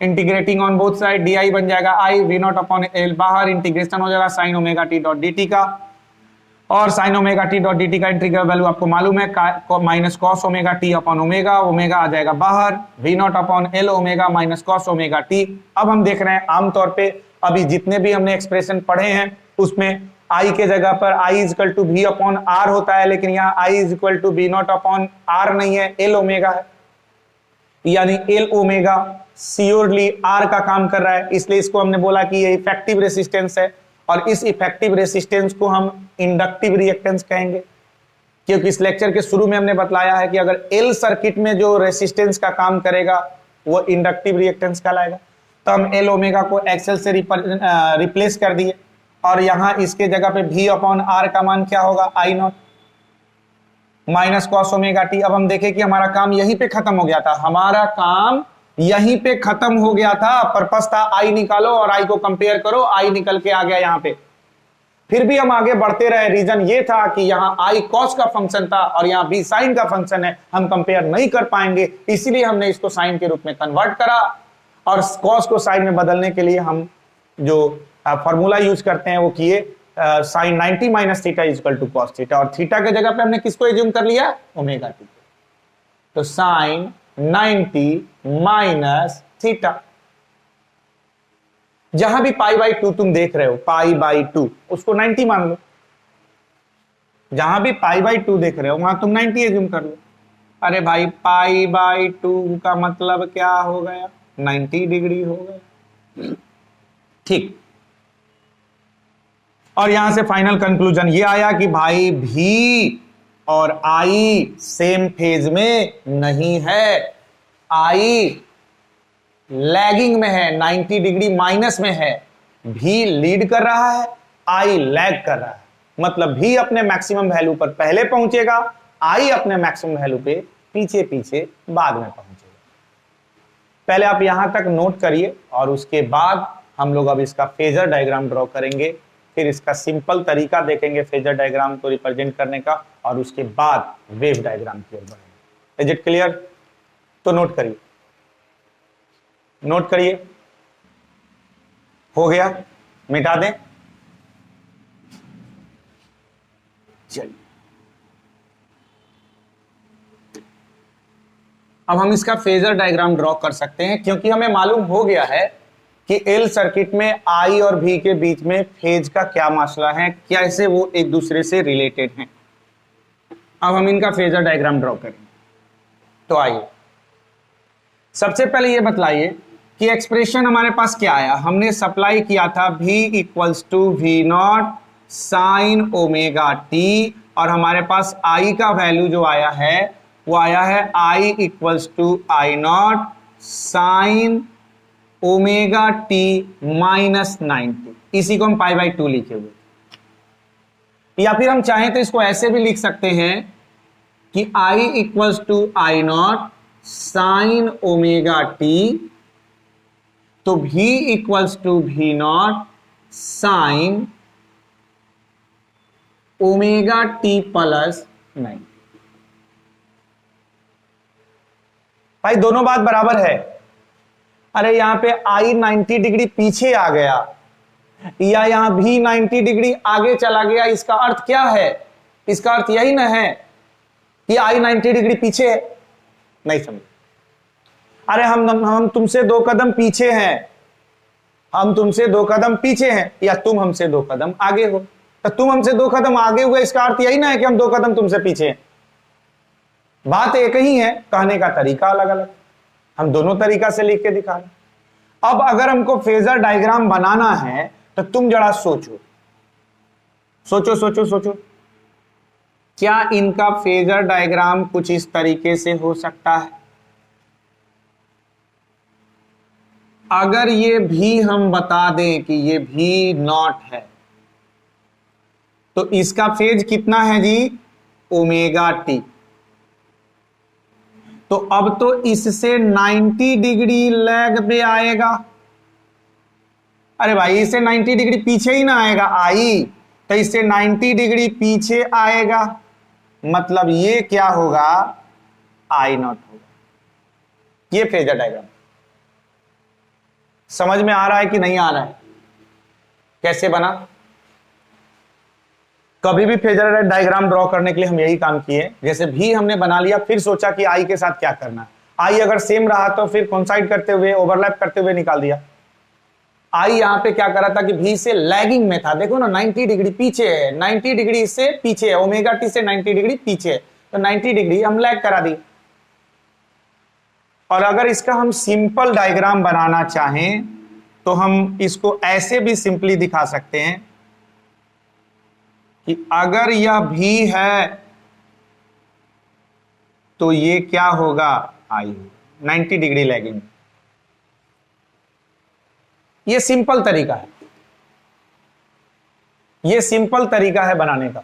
Integrating on both side D I बन जाएगा I V not upon L, बाहर इंटीग्रेशन हो जाएगा sine omega T dot D T का, और sine omega T dot D T का इंटीग्रल वैल्यू आपको मालूम है minus cos omega T upon omega, omega आ जाएगा बाहर, V not upon L omega minus cos omega T. अब हम देख रहे हैं आमतौर पे अभी जितने भी हमने एक्सप्रेशन पढ़े हैं उसमें आई के जगह पर I is equal to V upon R होता है, लेकिन यहाँ I is equal to V not upon R नहीं है, एल ओमेगा है। यानी एल ओमेगा श्योरली आर का काम कर रहा है, इसलिए इसको हमने बोला कि ये इफेक्टिव रेसिस्टेंस है, और इस इफेक्टिव रेसिस्टेंस को हम इंडक्टिव रिएक्टेंस कहेंगे। क्योंकि इस लेक्चर के शुरू में हमने बतलाया है कि अगर एल सर्किट में जो रेसिस्टेंस का काम करेगा वो इंडक्टिव रिएक्टेंस कहलाएगा। तो हम एल ओमेगा को एक्सएल से रिप्लेस कर दिए, और यहां इसके जगह पे V अपॉन आर का मान क्या होगा, I not minus cos omega T. अब हम देखें कि हमारा काम यहीं पे खत्म हो गया था, हमारा काम यहीं पे खत्म हो गया था। पर्पस था आई निकालो और आई को कंपेयर करो, आई निकल के आ गया यहाँ पे। फिर भी हम आगे बढ़ते रहे, रीजन ये था कि यहाँ आई कॉस का फंक्शन था और यहाँ बी साइन का फंक्शन है, हम कंपेयर नहीं कर पाएंगे, इसीलिए हमने इसको साइन के रूप में कन्वर्ट करा, और कॉस को साइन में बदलने के लिए हम जो फॉर्मूला यूज करते हैं वो किए sine 90 minus theta is equal to cos theta, और थीटा के जगह पे हमने किसको एज्यूम कर लिया, ओमेगा टी। तो साइन 90 माइनस थीटा, जहां भी पाई बाई 2 तुम देख रहे हो, पाई बाई 2 उसको 90 मान लो, जहां भी पाई बाई 2 देख रहे हो वहां तुम 90 एज्यूम कर लो। अरे भाई पाई बाई 2 का मतलब क्या हो गया, 90 डिग्री हो गया। ठीक, और यहां से फाइनल कंक्लूजन ये आया कि भाई भी और आई सेम फेज में नहीं है, आई लैगिंग में है, 90 डिग्री माइनस में है। भी लीड कर रहा है, आई लैग कर रहा है, मतलब भी अपने मैक्सिमम वैल्यू पर पहले पहुंचेगा, आई अपने मैक्सिमम वैल्यू पे पीछे पीछे बाद में पहुंचेगा। पहले आप यहां तक नोट करिए और उसके बाद हम लोग अब इसका फेजर डायग्राम ड्रॉ करेंगे, फिर इसका सिंपल तरीका देखेंगे फेजर डायग्राम को रिप्रेजेंट करने का, और उसके बाद वेव डायग्राम की ओर बढ़ेंगे। Is it clear? तो नोट करिए, नोट करिए। हो गया, मिटा दें। चलिए, अब हम इसका फेजर डायग्राम ड्रॉ कर सकते हैं, क्योंकि हमें मालूम हो गया है कि एल सर्किट में आई और भी के बीच में फेज का क्या मसला है, कैसे वो एक दूसरे से रिलेटेड हैं। अब हम इनका फेजर डायग्राम ड्रॉ करेंगे। तो आइए, सबसे पहले ये बतलाइए कि एक्सप्रेशन हमारे पास क्या आया। हमने सप्लाई किया था V equals to V naught sine omega t, और हमारे पास I का वैल्यू जो आया है वो आया है I equals to I not sine omega T minus 90। इसी को हम पाई बाई 2 लिखे हुए, या फिर हम चाहें तो इसको ऐसे भी लिख सकते हैं कि I equals to I not sine omega t, तो V equals to V naught sine omega t plus 90। भाई दोनों बात बराबर है। अरे यहां पे I 90 डिग्री पीछे आ गया या यहां भी 90 डिग्री आगे चला गया, इसका अर्थ क्या है? इसका अर्थ यही ना है कि I 90 डिग्री पीछे है। नहीं समझ? अरे हम तुमसे 2 कदम पीछे हैं, हम तुमसे 2 कदम पीछे हैं, या तुम हमसे 2 कदम आगे हो। तो तुम हमसे 2 कदम आगे हुए, इसका अर्थ यही ना है कि हम 2 कदम तुमसे पीछे हैं। बात एक ही है, कहने का तरीका अलग अलग। हम दोनों तरीका से लिख के दिखा रहे। अब अगर हमको फेजर डायग्राम बनाना है तो तुम जरा सोचो सोचो सोचो सोचो, क्या इनका फेजर डायग्राम कुछ इस तरीके से हो सकता है? अगर ये भी हम बता दें कि ये भी नॉट है, तो इसका फेज कितना है जी? Omega t. तो अब तो इससे 90 डिग्री लैग पे आएगा। अरे भाई इससे 90 डिग्री पीछे ही ना आएगा आई, तो इससे 90 डिग्री पीछे आएगा, मतलब ये क्या होगा? आई नॉट होगा। ये फेजर डायग्राम समझ में आ रहा है कि नहीं आ रहा है? कैसे बना? कभी भी फेजर डायग्राम ड्रॉ करने के लिए हम यही काम किए, जैसे भी हमने बना लिया, फिर सोचा कि आई के साथ क्या करना है। आई अगर सेम रहा तो फिर कोइंसाइड करते हुए, ओवरलैप करते हुए निकाल दिया। आई यहां पे क्या कर रहा था कि भी से लैगिंग में था, देखो ना 90 डिग्री पीछे है, 90 डिग्री से पीछे है, ओमेगा टी से 90 डिग्री पीछे है, तो 90 डिग्री हम लैग करा दी। और अगर इसका हम सिंपल डायग्राम बनाना चाहें तो हम इसको ऐसे भी सिंपली दिखा सकते हैं कि अगर यह भी है तो ये क्या होगा? आई 90 डिग्री लैगिंग। ये सिंपल तरीका है, ये सिंपल तरीका है बनाने का।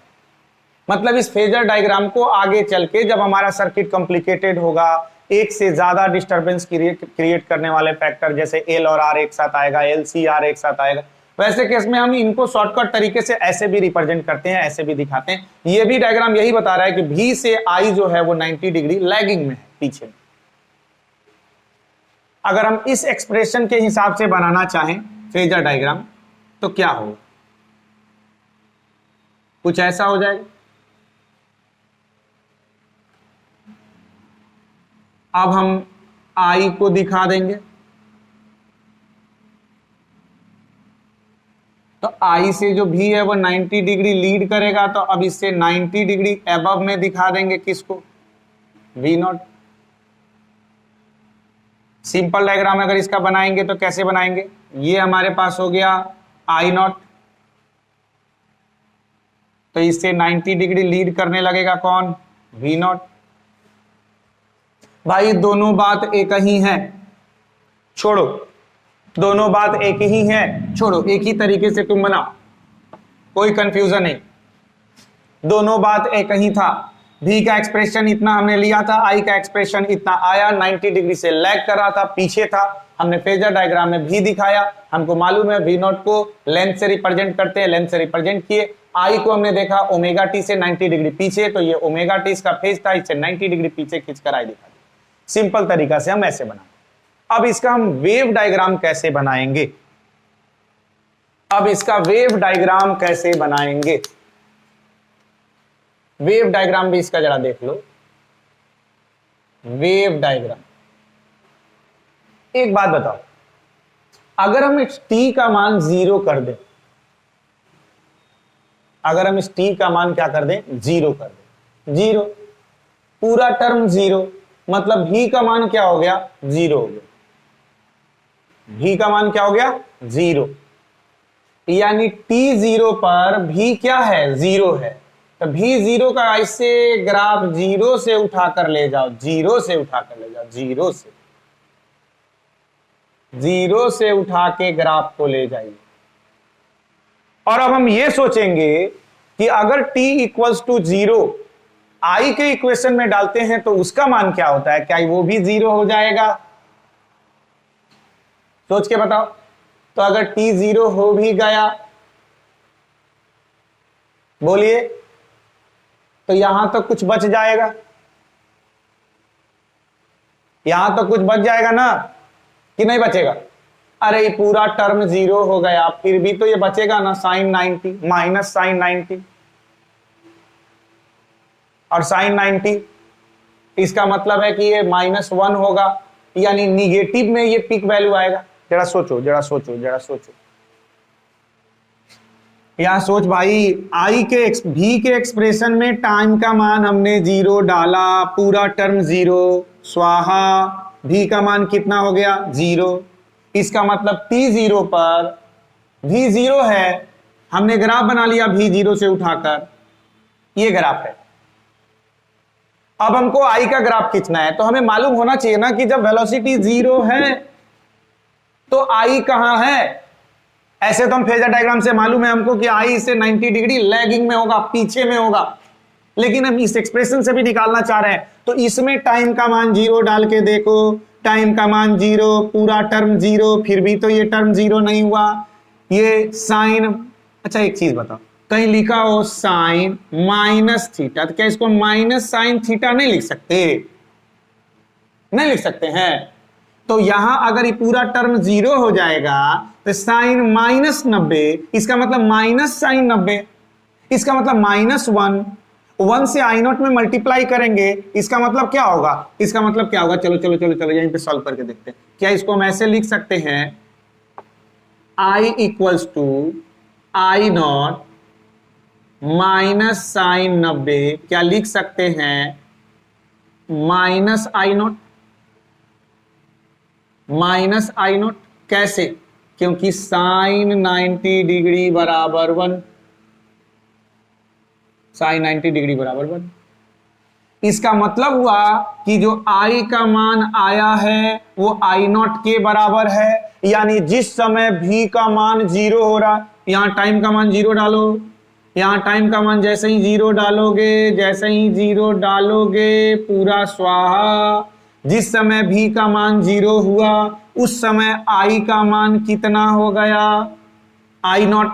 मतलब इस फेजर डायग्राम को आगे चल के जब हमारा सर्किट कॉम्प्लिकेटेड होगा, एक से ज्यादा डिस्टरबेंस क्रिएट करने वाले फैक्टर जैसे एल और आर एक साथ आएगा, एल सी आर एक साथ आएगा, वैसे केस में हम इनको शॉर्टकट तरीके से ऐसे भी रिप्रेजेंट करते हैं, ऐसे भी दिखाते हैं। ये भी डायग्राम यही बता रहा है कि भी से आई जो है वो 90 डिग्री लैगिंग में है, पीछे। अगर हम इस एक्सप्रेशन के हिसाब से बनाना चाहें फेजर डायग्राम तो क्या होगा? कुछ ऐसा हो जाएगा। अब हम आई को दिखा देंगे, तो आई से जो भी है वो 90 डिग्री लीड करेगा, तो अब इससे 90 डिग्री एबव में दिखा देंगे किसको? We not. सिंपल डायग्राम अगर इसका बनाएंगे तो कैसे बनाएंगे, ये हमारे पास हो गया आई नॉट, तो इससे 90 डिग्री लीड करने लगेगा कौन, वी नॉट। भाई दोनों बात एक ही है, छोड़ो, दोनों बात एक ही है, छोड़ो, एक ही तरीके से तुम बनाओ, कोई कंफ्यूजन नहीं, दोनों बात एक ही था। भी का एक्सप्रेशन इतना हमने लिया था, आई का एक्सप्रेशन इतना आया, 90 डिग्री से लैग कर रहा था, पीछे था, हमने फेजर डायग्राम में भी दिखाया, हमको मालूम है वी नॉट को लेंथ से रिप्रेजेंट करते हैं, लेंथ से रिप्रेजेंट किए। आई को हमने देखा ओमेगा टी से 90 डिग्री पीछे, तो ये ओमेगा टी इसका फेज था, इससे 90 डिग्री पीछे खींचकर आई दिखा दी। सिंपल तरीका से हम ऐसे बना। अब इसका हम वेव डायग्राम कैसे बनाएंगे, अब इसका वेव डायग्राम कैसे बनाएंगे, वेव डायग्राम भी इसका जरा देख लो। वेव डायग्राम, एक बात बताओ, अगर हम इस t का मान 0 कर दें, अगर हम इस t का मान क्या कर दें, 0 कर दें, 0, पूरा टर्म 0, मतलब v का मान क्या हो गया, 0 हो गया, v का मान क्या हो गया, 0, यानी t0 पर v क्या है, 0 है, तो v0 का ऐसे ग्राफ 0 से उठाकर ले जाओ, 0 से उठाकर ले जाओ, 0 से उठा के ग्राफ को ले जाइए। और अब हम ये सोचेंगे कि अगर t इक्वल्स टू 0 आई के इक्वेशन में डालते हैं तो उसका मान क्या होता है, क्या वो भी 0 हो जाएगा, सोच के बताओ। तो अगर t 0 हो भी गया, बोलिए, तो यहां तो कुछ बच जाएगा, यहां तो कुछ बच जाएगा ना, कि नहीं बचेगा। अरे ये पूरा टर्म 0 हो गया, फिर भी तो ये बचेगा ना, साइन 90 माइनस साइन 90 और साइन 90, इसका मतलब है कि ये -1 होगा, यानी निगेटिव में ये पीक वैल्यू आएगा। जरा सोचो, जरा सोचो, जरा सोचो, यहां सोच भाई, आई के भी के एक्सप्रेशन में टाइम का मान हमने 0 डाला, पूरा टर्म 0 स्वाहा, भी का मान कितना हो गया, 0, इसका मतलब t0 पर v 0 है, हमने ग्राफ बना लिया v0 से उठाकर, ये ग्राफ है। अब हमको आई का ग्राफ खींचना है, तो हमें मालूम होना चाहिए ना कि जब वेलोसिटी 0 है तो आई कहां है। ऐसे तो हम फेजर डायग्राम से मालूम है हमको कि आई से 90 डिग्री लैगिंग में होगा, पीछे में होगा, लेकिन हम इस एक्सप्रेशन से भी निकालना चाह रहे हैं, तो इसमें टाइम का मान 0 डाल के देखो, टाइम का मान 0, पूरा टर्म 0, फिर भी तो ये टर्म 0 नहीं हुआ, ये साइन, अच्छा एक चीज बताओ, कहीं लिखा हो साइन माइनस थीटा, तो क्या इसको माइनस साइन थीटा नहीं लिख सकते, नहीं लिख सकते हैं। तो यहां अगर ये पूरा टर्म 0 हो जाएगा तो साइन -90, इसका मतलब माइनस साइन 90, इसका मतलब -1, 1 से आई नॉट में मल्टीप्लाई करेंगे, इसका मतलब क्या होगा, इसका मतलब क्या होगा, चलो चलो चलो चलो यहीं पे सॉल्व करके देखते हैं। क्या इसको हम ऐसे लिख सकते हैं, I equals to I not minus sine 90, क्या लिख सकते हैं, minus I not, minus I naught, कैसे, क्योंकि साइन 90 डिग्री बराबर 1, साइन 90 डिग्री बराबर 1। इसका मतलब हुआ कि जो आई का मान आया है वो आई नॉट के बराबर है, यानी जिस समय भी का मान 0 हो रहा, यहां टाइम का मान 0 डालो, यहां टाइम का मान जैसे ही 0 डालोगे, जैसे ही 0 डालोगे पूरा स्वाहा, जिस समय भी का मान 0 हुआ उस समय आई का मान कितना हो गया, आई नॉट,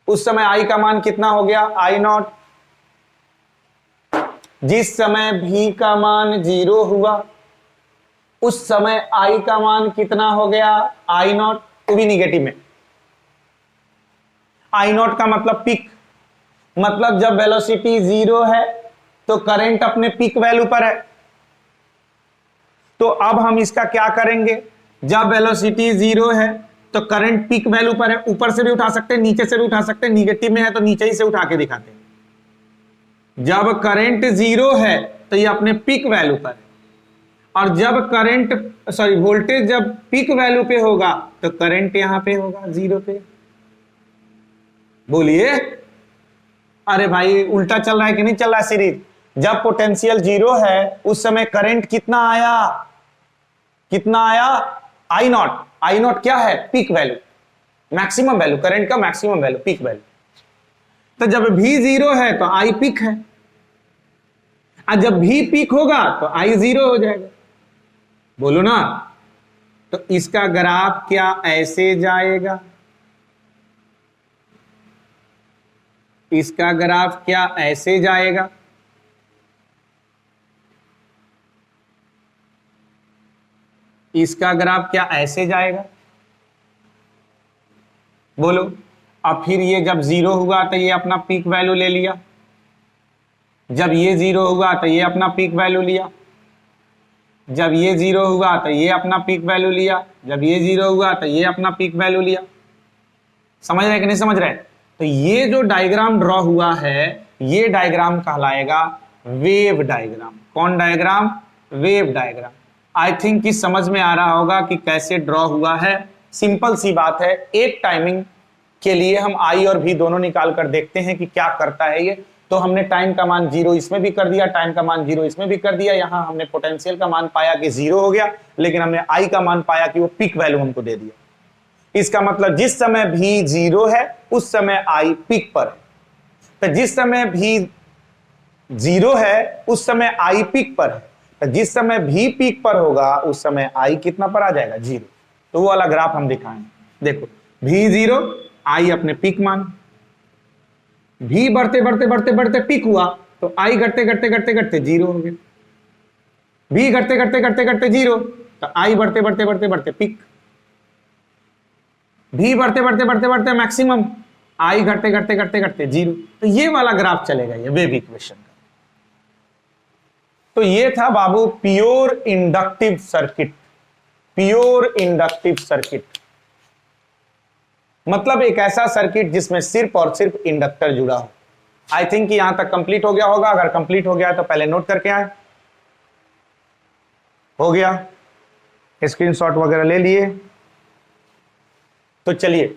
उस समय आई का मान कितना हो गया, आई नॉट। जिस समय भी का मान 0 हुआ उस समय आई का मान कितना हो गया, आई नॉट, वो भी निगेटिव में। आई नॉट का मतलब पिक, मतलब जब वेलोसिटी 0 है तो करंट अपने पिक वैल्यू पर है। तो अब हम इसका क्या करेंगे, जब वेलोसिटी 0 है तो करंट पिक वैल्यू पर है, ऊपर से भी उठा सकते हैं, नीचे से भी उठा सकते हैं, निगेटिव में है तो नीचे ही से उठा के दिखाते हैं। जब करंट 0 है तो ये अपने पिक वैल्यू पर है, और जब वोल्टेज जब पीक वैल्यू पे होगा तो करंट यहां पे होगा 0 पे। बोलिए, अरे भाई उल्टा चल रहा है कि नहीं चल रहा है सीरीज? जब पोटेंशियल 0 है उस समय करंट कितना आया, आई नॉट क्या है? Peak value, maximum value, current का मैक्सिमम वैल्यू, पीक वैल्यू। तो जब भी 0 है तो आई पीक है, और जब भी पीक होगा तो आई 0 हो जाएगा। बोलो ना। तो इसका ग्राफ क्या ऐसे जाएगा? इसका ग्राफ क्या ऐसे जाएगा? इसका ग्राफ क्या ऐसे जाएगा? बोलो। अब फिर ये जब 0 हुआ तो ये अपना पीक वैल्यू ले लिया, जब ये 0 हुआ तो ये अपना पीक वैल्यू लिया, जब ये 0 हुआ तो ये अपना पीक वैल्यू लिया, जब ये 0 हुआ तो ये अपना पीक वैल्यू लिया। समझ रहे कि नहीं समझ रहे? तो ये जो डायग्राम ड्रॉ हुआ है ये डायग्राम कहलाएगा वेव डायग्राम। कौन diagram? Wave diagram. I think कि समझ में आ रहा होगा कि कैसे ड्रॉ हुआ है। सिंपल सी बात है, एक टाइमिंग के लिए हम आई और भी दोनों निकाल कर देखते हैं कि क्या करता है ये। तो हमने टाइम का मान 0 इसमें भी कर दिया, टाइम का मान 0 इसमें भी कर दिया। यहां हमने पोटेंशियल का मान पाया कि 0 हो गया, लेकिन हमने आई का मान पाया कि वो पीक वैल्यू हमको दे दिया। इसका मतलब जिस समय भी 0 है उस समय आई पीक पर है। तो जिस समय भी 0 है उस समय आई पीक पर है। तो जिस समय भी पीक पर होगा उस समय आई कितना पर आ जाएगा? 0। तो वो वाला ग्राफ हम दिखाएंगे। देखो, भी 0, आई अपने पीक मान, भी बढ़ते बढ़ते बढ़ते बढ़ते पीक हुआ तो आई घटते घटते घटते घटते 0 हो गया, भी घटते घटते घटते घटते 0 तो आई बढ़ते बढ़ते बढ़ते बढ़ते पीक, भी बढ़ते बढ़ते बढ़ते बढ़ते मैक्सिमम, आई घटते घटते घटते घटते 0। तो ये वाला ग्राफ चलेगा, ये वेव इक्वेशन का। तो ये था बाबू pure inductive circuit. Pure inductive circuit मतलब एक ऐसा सर्किट जिसमें सिर्फ और सिर्फ इंडक्टर जुड़ा हो। आई थिंक कि यहां तक कंप्लीट हो गया होगा। अगर कंप्लीट हो गया तो पहले नोट करके आए। हो गया? स्क्रीनशॉट वगैरह ले लिए? तो चलिए,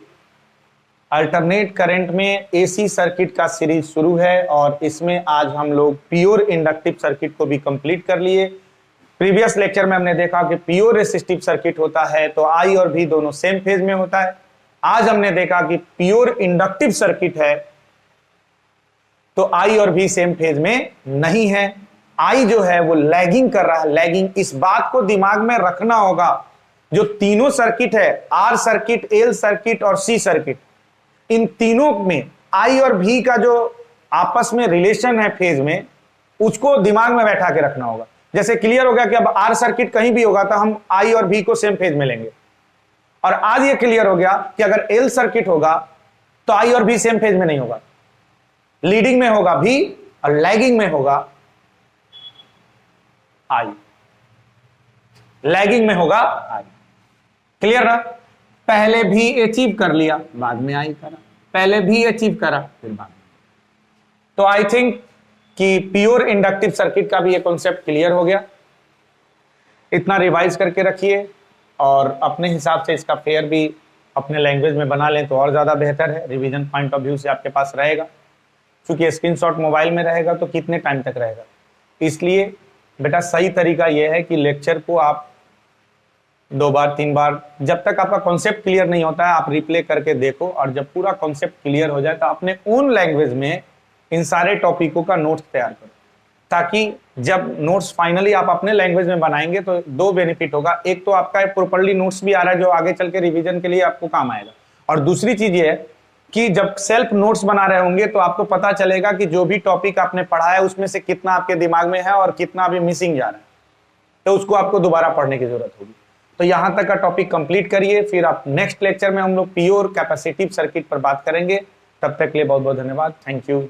अल्टरनेट करंट में एसी सर्किट का सीरीज शुरू है और इसमें आज हम लोग प्योर इंडक्टिव सर्किट को भी कंप्लीट कर लिए। प्रीवियस लेक्चर में हमने देखा कि प्योर रेसिस्टिव सर्किट होता है तो आई और भी दोनों सेम फेज में होता है। आज हमने देखा कि प्योर इंडक्टिव सर्किट है तो आई और भी सेम फेज में नहीं है। आई जो है वो लैगिंग कर रहा है। लैगिंग, इस बात को दिमाग में रखना होगा, जो तीनों सर्किट है, आर सर्किट, एल सर्किट और सी सर्किट, इन तीनों में आई और भी का जो आपस में रिलेशन है फेज में, उसको दिमाग में बैठा के रखना होगा। जैसे क्लियर हो गया कि अब आर सर्किट कहीं भी होगा तो हम आई और भी को सेम फेज में लेंगे, और आज ये क्लियर हो गया कि अगर एल सर्किट होगा तो आई और भी सेम फेज में नहीं होगा, लीडिंग में होगा भी और लैगिंग में होगा आई, लैगिंग में होगा आई। क्लियर ना? पहले भी अचीव कर लिया, बाद में आई करा, पहले भी अचीव करा, फिर बाद में। तो आई थिंक कि प्योर इंडक्टिव सर्किट का भी ये कॉन्सेप्ट क्लियर हो गया। इतना रिवाइज करके रखिए और अपने हिसाब से इसका फेयर भी अपने लैंग्वेज में बना लें तो और ज़्यादा बेहतर है। रिवीजन पॉइंट ऑफ व्यू से आपके पास रहेगा, क्योंकि स्क्रीनशॉट मोबाइल में रहेगा तो कितने टाइम तक रहेगा। इसलिए बेटा सही तरीका यह है कि लेक्चर को आप 2 बार 3 बार, जब तक आपका कॉन्सेप्ट क्लियर नहीं होता है आप रिप्ले करके देखो, और जब पूरा कॉन्सेप्ट क्लियर हो जाए तो अपने ओन लैंग्वेज में इन सारे टॉपिकों का नोट्स तैयार करो, ताकि जब नोट्स फाइनली आप अपने लैंग्वेज में बनाएंगे तो 2 बेनिफिट होगा। एक तो आपका प्रॉपर्ली नोट्स भी आ रहा है जो आगे चल के रिवीजन के लिए आपको काम आएगा, और दूसरी चीज ये है कि जब सेल्फ नोट्स बना रहे होंगे तो आपको पता चलेगा कि जो भी टॉपिक आपने पढ़ा है उसमें से कितना आपके दिमाग में है और कितना अभी मिसिंग जा रहा है, तो उसको आपको दोबारा पढ़ने की जरूरत होगी। तो यहां तक का टॉपिक कंप्लीट करिए, फिर आप नेक्स्ट लेक्चर में हम लोग प्योर कैपेसिटिव सर्किट पर बात करेंगे। तब तक के लिए बहुत बहुत धन्यवाद। Thank you.